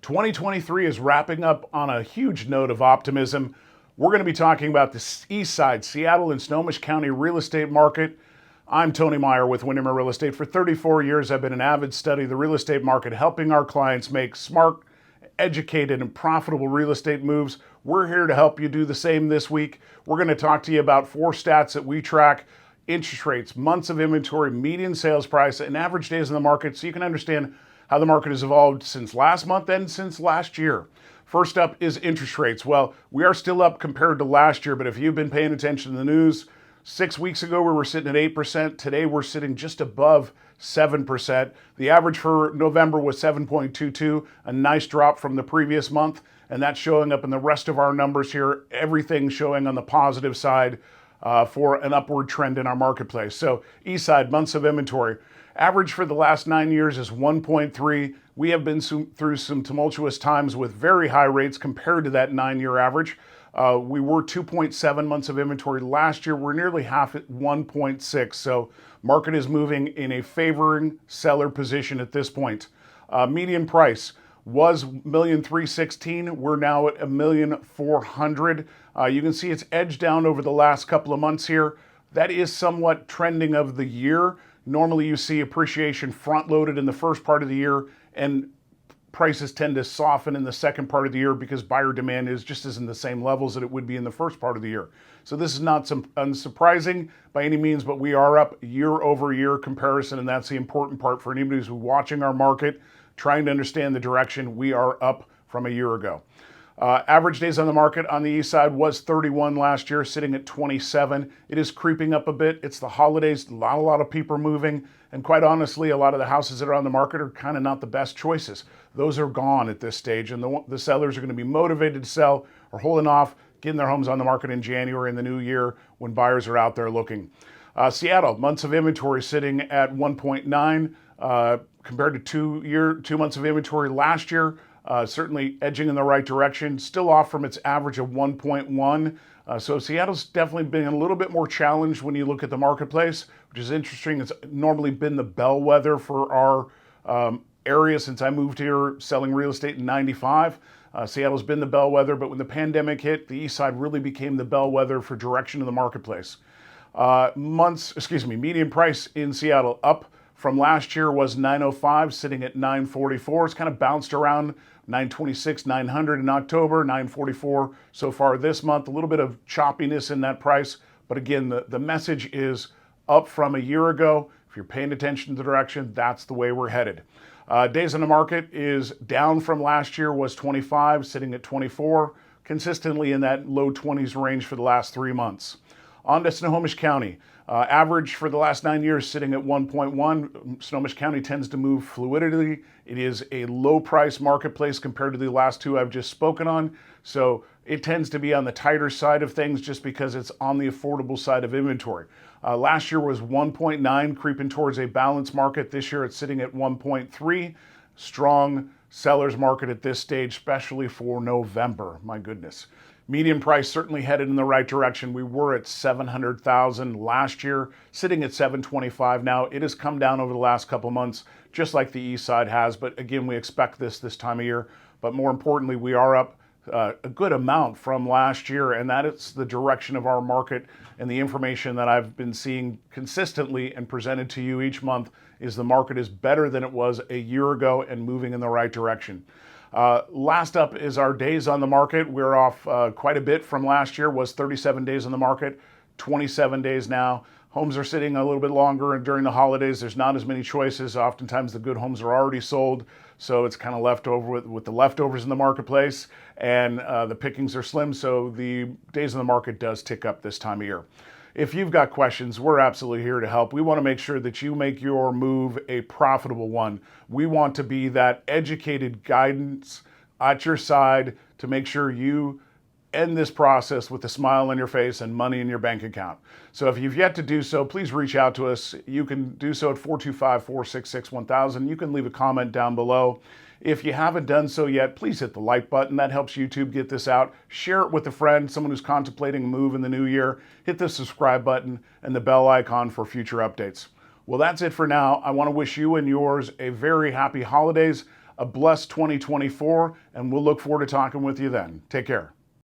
2023 is wrapping up on a huge note of optimism. We're going to be talking about the Eastside, Seattle, and Snohomish County real estate market. I'm Tony Meier with Windermere Real Estate. For 34 years, I've been an avid study of the real estate market, helping our clients make smart, educated, and profitable real estate moves. We're here to help you do the same this week. We're going to talk to you about 4 stats that we track: interest rates, months of inventory, median sales price, and average days in the market, so you can understand how the market has evolved since last month and since last year. First up is interest rates. Well, we are still up compared to last year, but if you've been paying attention to the news, 6 weeks ago we were sitting at 8%. Today we're sitting just above 7%. The average for November was 7.22, a nice drop from the previous month, and that's showing up in the rest of our numbers here. Everything showing on the positive side for an upward trend in our marketplace. So Eastside, months of inventory. Average for the last 9 years is 1.3. We have been through some tumultuous times with very high rates compared to that 9-year average. We were 2.7 months of inventory last year. We're nearly half at 1.6. So market is moving in a favoring seller position at this point. Median price was $1,316,000. We're now at $1,400,000. You can see it's edged down over the last couple of months here. That is somewhat trending of the year. Normally you see appreciation front-loaded in the first part of the year, and prices tend to soften in the second part of the year because buyer demand isn't the same levels that it would be in the first part of the year. So this is not unsurprising by any means, but we are up year-over-year comparison, and that's the important part for anybody who's watching our market, trying to understand the direction. We are up from a year ago. Average days on the market on the east side was 31 last year, sitting at 27. It is creeping up a bit. It's the holidays, not a lot of people are moving, and quite honestly, a lot of the houses that are on the market are kind of not the best choices. Those are gone at this stage, and the sellers are going to be motivated to sell or holding off, getting their homes on the market in January in the new year when buyers are out there looking. Seattle, months of inventory sitting at 1.9 compared to 2 months of inventory last year. Certainly edging in the right direction, still off from its average of 1.1. So Seattle's definitely been a little bit more challenged when you look at the marketplace, which is interesting. It's normally been the bellwether for our area since I moved here selling real estate in '95. Seattle's been the bellwether, but when the pandemic hit, the east side really became the bellwether for direction of the marketplace. Median price in Seattle up from last year was $905, sitting at $944. It's kind of bounced around $926, $900 in October, $944 so far this month. A little bit of choppiness in that price, but again, the message is up from a year ago. If you're paying attention to the direction, that's the way we're headed. Days on the market is down from last year, was 25, sitting at 24, consistently in that low 20s range for the last 3 months. On to Snohomish County. Average for the last 9 years sitting at 1.1. Snohomish County tends to move fluidity. It is a low price marketplace compared to the last 2 I've just spoken on. So it tends to be on the tighter side of things just because it's on the affordable side of inventory. Last year was 1.9, creeping towards a balanced market. This year it's sitting at 1.3. Strong seller's market at this stage, especially for November. My goodness. Median price certainly headed in the right direction. We were at $700,000 last year, sitting at $725 now. It has come down over the last couple months, just like the east side has. But again, we expect this time of year. But more importantly, we are up a good amount from last year, and that is the direction of our market. And the information that I've been seeing consistently and presented to you each month is the market is better than it was a year ago and moving in the right direction. Last up is our days on the market. We're off quite a bit from last year. Was 37 days on the market, 27 days now. Homes are sitting a little bit longer, and during the holidays there's not as many choices. Oftentimes the good homes are already sold, so it's kind of left over with the leftovers in the marketplace, and the pickings are slim, so the days on the market does tick up this time of year. If you've got questions, we're absolutely here to help. We want to make sure that you make your move a profitable one. We want to be that educated guidance at your side to make sure you end this process with a smile on your face and money in your bank account. So if you've yet to do so, please reach out to us. You can do so at 425-466-1000. You can leave a comment down below. If you haven't done so yet, please hit the like button. That helps YouTube get this out. Share it with a friend, someone who's contemplating a move in the new year. Hit the subscribe button and the bell icon for future updates. Well, that's it for now. I want to wish you and yours a very happy holidays. a blessed 2024, and we'll look forward to talking with you then. Take care.